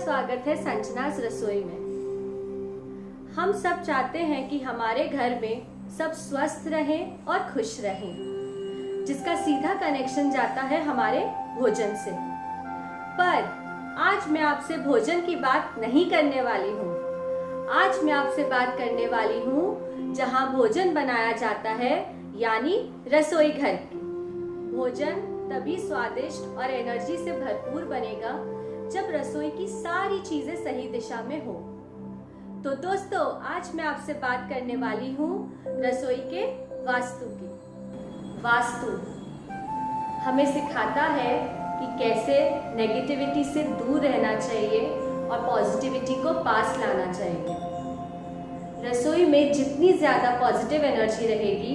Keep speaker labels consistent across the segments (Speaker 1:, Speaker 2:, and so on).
Speaker 1: स्वागत है संजना's रसोई में। हम सब चाहते हैं कि हमारे घर में सब स्वस्थ रहें और खुश रहें, जिसका सीधा कनेक्शन जाता है हमारे भोजन से। पर आज मैं आपसे भोजन की बात नहीं करने वाली हूँ। आज मैं आपसे बात करने वाली हूँ जहाँ भोजन बनाया जाता है, यानी रसोई घर की। भोजन तभी स्वादिष्ट और एनर्जी से भरपूर बनेगा जब रसोई की सारी चीजें सही दिशा में हो। तो दोस्तों, आज मैं आपसे बात करने वाली हूँ रसोई के वास्तु की। वास्तु हमें सिखाता है कि कैसे नेगेटिविटी से दूर रहना चाहिए और पॉजिटिविटी को पास लाना चाहिए। रसोई में जितनी ज्यादा पॉजिटिव एनर्जी रहेगी,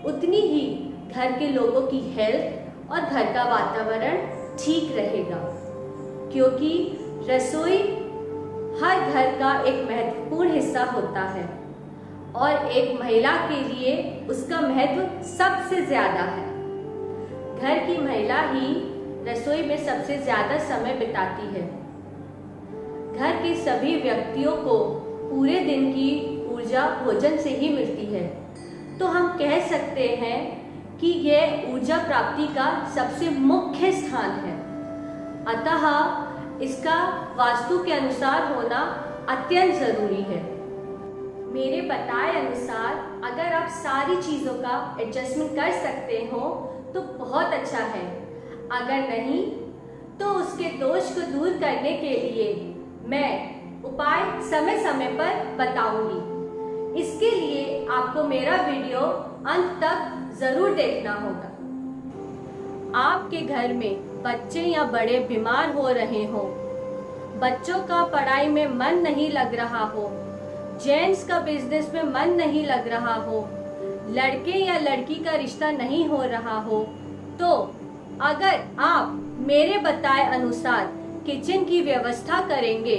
Speaker 1: उतनी ही घर के लोगों की हेल्थ और घर का वातावरण ठीक रहेगा, क्योंकि रसोई हर घर का एक महत्वपूर्ण हिस्सा होता है और एक महिला के लिए उसका महत्व सबसे ज्यादा है। घर की महिला ही रसोई में सबसे ज्यादा समय बिताती है। घर के सभी व्यक्तियों को पूरे दिन की ऊर्जा भोजन से ही मिलती है, तो हम कह सकते हैं कि यह ऊर्जा प्राप्ति का सबसे मुख्य स्थान है। अतः इसका वास्तु के अनुसार होना अत्यंत जरूरी है। मेरे बताए अनुसार अगर आप सारी चीजों का एडजस्टमेंट कर सकते हो तो बहुत अच्छा है, अगर नहीं तो उसके दोष को दूर करने के लिए मैं उपाय समय समय पर बताऊंगी। इसके लिए आपको मेरा वीडियो अंत तक जरूर देखना होगा। आपके घर में बच्चे या बड़े बीमार हो रहे हो, बच्चों का पढ़ाई में मन नहीं लग रहा हो, जेंट्स का बिजनेस में मन नहीं लग रहा हो, लड़के या लड़की का रिश्ता नहीं हो रहा हो, तो अगर आप मेरे बताए अनुसार किचन की व्यवस्था करेंगे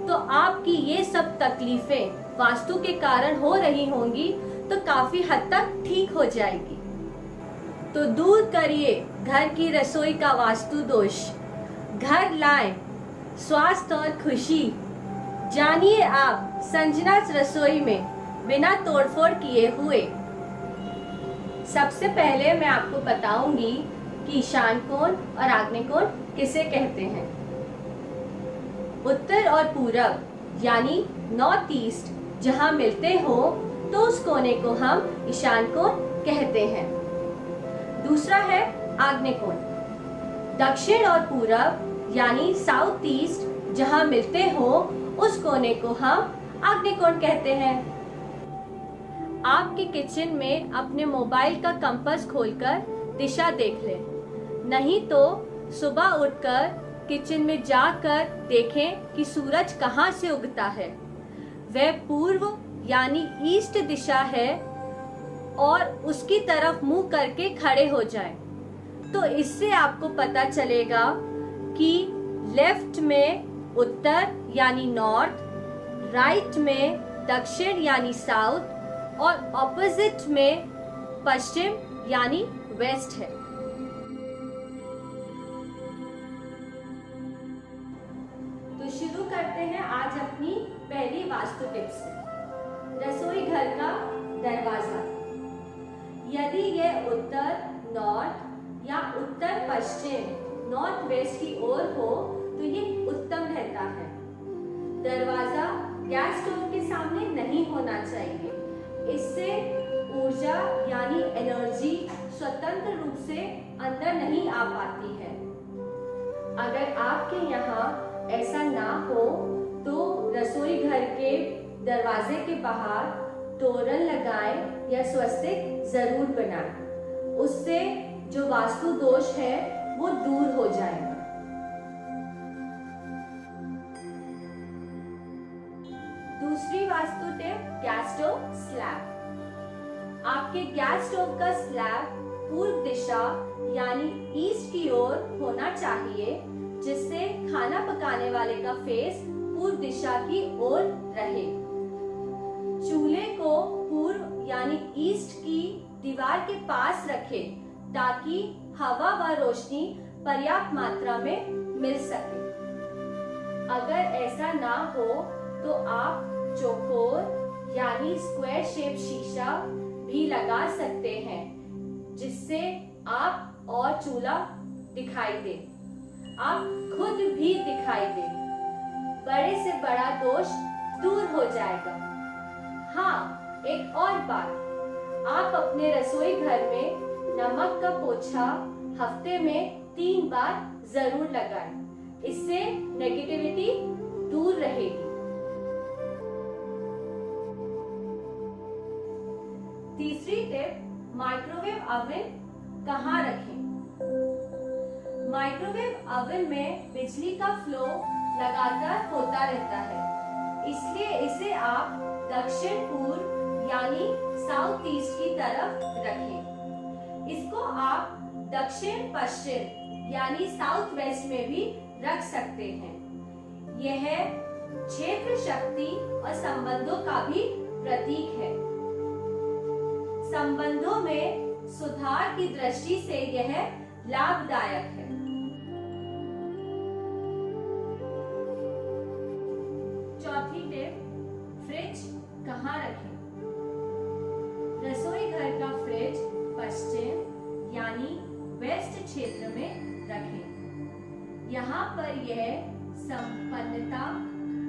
Speaker 1: तो आपकी ये सब तकलीफें वास्तु के कारण हो रही होंगी तो काफी हद तक ठीक हो जाएगी। तो दूर करिए घर की रसोई का वास्तु दोष, घर लाएं स्वास्थ्य और खुशी। जानिए आप संजना's रसोई में बिना तोड़फोड़ किए हुए। सबसे पहले मैं आपको बताऊंगी कि ईशान कोण और आग्नेय कोण किसे कहते हैं। उत्तर और पूरब यानी नॉर्थ ईस्ट जहां मिलते हो तो उस कोने को हम ईशान कोण कहते हैं। दूसरा है आग्नेय कोण। दक्षिण और पूरब यानी साउथ ईस्ट जहां मिलते हो उस कोने को हम आग्नेय कोण कहते हैं। आपके किचन में अपने मोबाइल का कंपास खोलकर दिशा देख लें, नहीं तो सुबह उठकर किचन में जाकर देखें कि सूरज कहां से उगता है। वह पूर्व यानी ईस्ट दिशा है और उसकी तरफ मुंह करके खड़े हो जाएं, तो इससे आपको पता चलेगा कि लेफ्ट में उत्तर यानी नॉर्थ, राइट में दक्षिण यानी साउथ और ऑपोजिट में पश्चिम यानी वेस्ट है। तो शुरू करते हैं आज अपनी पहली वास्तु टिप्स से। रसोई घर का दरवाजा, यदि यह उत्तर नॉर्थ या उत्तर पश्चिम नॉर्थ वेस्ट की ओर हो तो ये उत्तम रहता है। दरवाजा गैस स्टोव के सामने नहीं होना चाहिए, इससे ऊर्जा यानी एनर्जी स्वतंत्र रूप से अंदर नहीं आ पाती है। अगर आपके यहाँ ऐसा ना हो तो रसोई घर के दरवाजे के बाहर तोरण लगाएं या स्वस्तिक जरूर बनाएं, उससे जो वास्तु दोष है वो दूर हो जाएगा। दूसरी vastu tip, gas stove slab. आपके गैस स्टोव का स्लैब पूर्व दिशा यानी ईस्ट की ओर होना चाहिए, जिससे खाना पकाने वाले का फेस पूर्व दिशा की ओर रहे। चूल्हे को पूर्व यानी ईस्ट की दीवार के पास रखें ताकि हवा व रोशनी पर्याप्त मात्रा में मिल सके। अगर ऐसा ना हो तो आप चौकोर यानी स्क्वायर शेप शीशा भी लगा सकते हैं, जिससे आप और चूल्हा दिखाई दे, आप खुद भी दिखाई दे। बड़े से बड़ा दोष दूर हो जाएगा। हाँ, एक और बात, आप अपने रसोई घर में नमक का पोछा हफ्ते में 3 बार जरूर लगाएं। इससे नेगेटिविटी दूर रहेगी। तीसरी टिप, माइक्रोवेव ओवन कहाँ रखें? माइक्रोवेव ओवन में बिजली का फ्लो लगातार होता रहता है, इसलिए इसे आप दक्षिण पूर्व यानी साउथ ईस्ट की तरफ रखें। इसको आप दक्षिण पश्चिम यानी साउथ वेस्ट में भी रख सकते हैं। यह क्षेत्र शक्ति और संबंधों का भी प्रतीक है। संबंधों में सुधार की दृष्टि से यह लाभदायक है। चौथी टिप, फ्रिज कहाँ रखें? रसोई घर का फ्रिज पश्चिम यानी वेस्ट क्षेत्र में रखें। यहाँ पर यह संपन्नता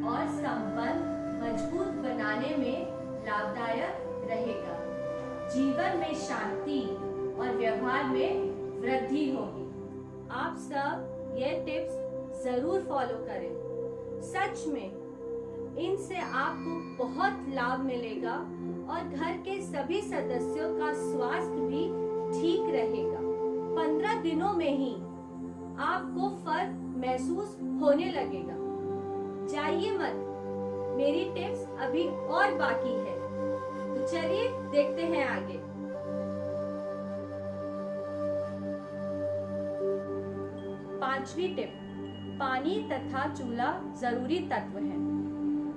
Speaker 1: और संबंध मजबूत बनाने में लाभदायक रहेगा। जीवन में शांति और व्यवहार में वृद्धि होगी। आप सब ये टिप्स जरूर फॉलो करें। सच में इनसे आपको बहुत लाभ मिलेगा और घर के सभी सदस्यों का स्वास्थ्य भी ठीक रहेगा। 15 दिनों में ही आपको फर्क महसूस होने लगेगा। जाइए मत, मेरी टिप्स अभी और बाकी है, तो चलिए देखते हैं आगे। पांचवी टिप, पानी तथा चूल्हा जरूरी तत्व है।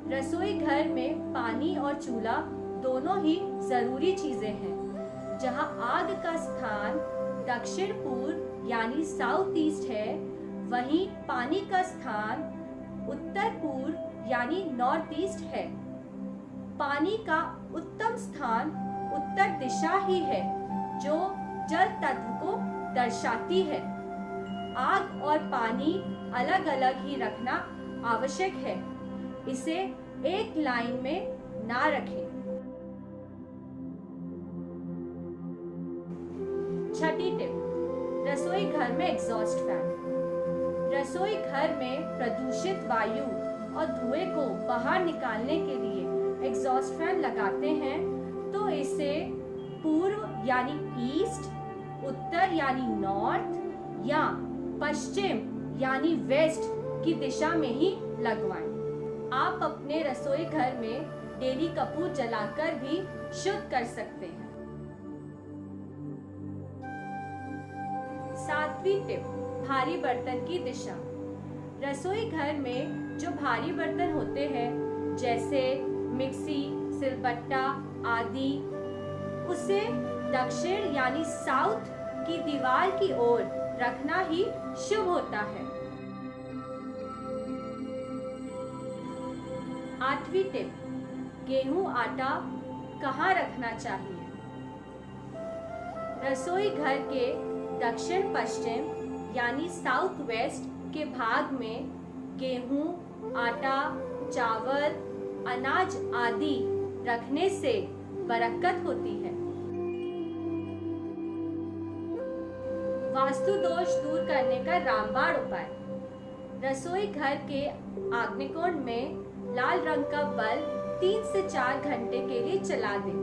Speaker 1: रसोई घर में पानी और चूल्हा दोनों ही जरूरी चीजें हैं। जहां आग का स्थान दक्षिण पूर्व यानी साउथ ईस्ट है, वहीं पानी का स्थान उत्तर पूर्व यानी नॉर्थ ईस्ट है। पानी का उत्तम स्थान उत्तर दिशा ही है, जो जल तत्व को दर्शाती है। आग और पानी अलग अलग ही रखना आवश्यक है। इसे एक लाइन में ना रखें। छठी टिप, रसोई घर में एग्जॉस्ट फैन। रसोई घर में प्रदूषित वायु और धुएं को बाहर निकालने के लिए एग्जॉस्ट फैन लगाते हैं, तो इसे पूर्व यानी ईस्ट, उत्तर यानी नॉर्थ या पश्चिम यानी वेस्ट की दिशा में ही लगवाएं। आप अपने रसोई घर में डेली कपूर जलाकर भी शुद्ध कर सकते हैं। सातवीं टिप, भारी बर्तन की दिशा। रसोई घर में जो भारी बर्तन होते हैं, जैसे मिक्सी, सिलबट्टा आदि, उसे दक्षिण यानी साउथ की दीवार की ओर रखना ही शुभ होता है। आठवीं टिप, गेहूं आटा कहाँ रखना चाहिए? रसोई घर के दक्षिण पश्चिम यानी साउथ वेस्ट के भाग में गेहूं, आटा, चावल, अनाज आदि रखने से बरकत होती है। वास्तु दोष दूर करने का रामबाण उपाय। रसोई घर के आग्नेयकोण में लाल रंग का बल्ब 3 से 4 घंटे के लिए चला दें।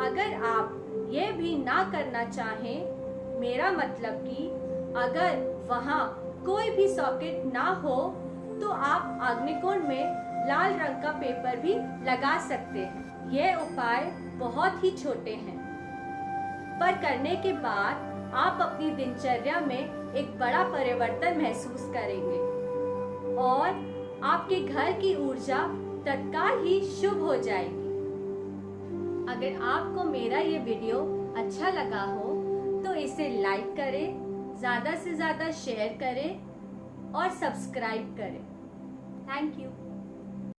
Speaker 1: अगर आप ये भी ना करना चाहें, मेरा मतलब कि अगर वहाँ कोई भी सॉकेट ना हो, तो आप आग्नेयकोण में लाल रंग का पेपर भी लगा सकते हैं। ये उपाय बहुत ही छोटे हैं, पर करने के बाद आप अपनी दिनचर्या में एक बड़ा परिवर्तन महसूस करेंगे और आपके घर की ऊर्जा तत्काल ही शुभ हो जाएगी। अगर आपको मेरा ये वीडियो अच्छा लगा हो तो इसे लाइक करें, ज़्यादा से ज़्यादा शेयर करें और सब्सक्राइब करें। Thank you.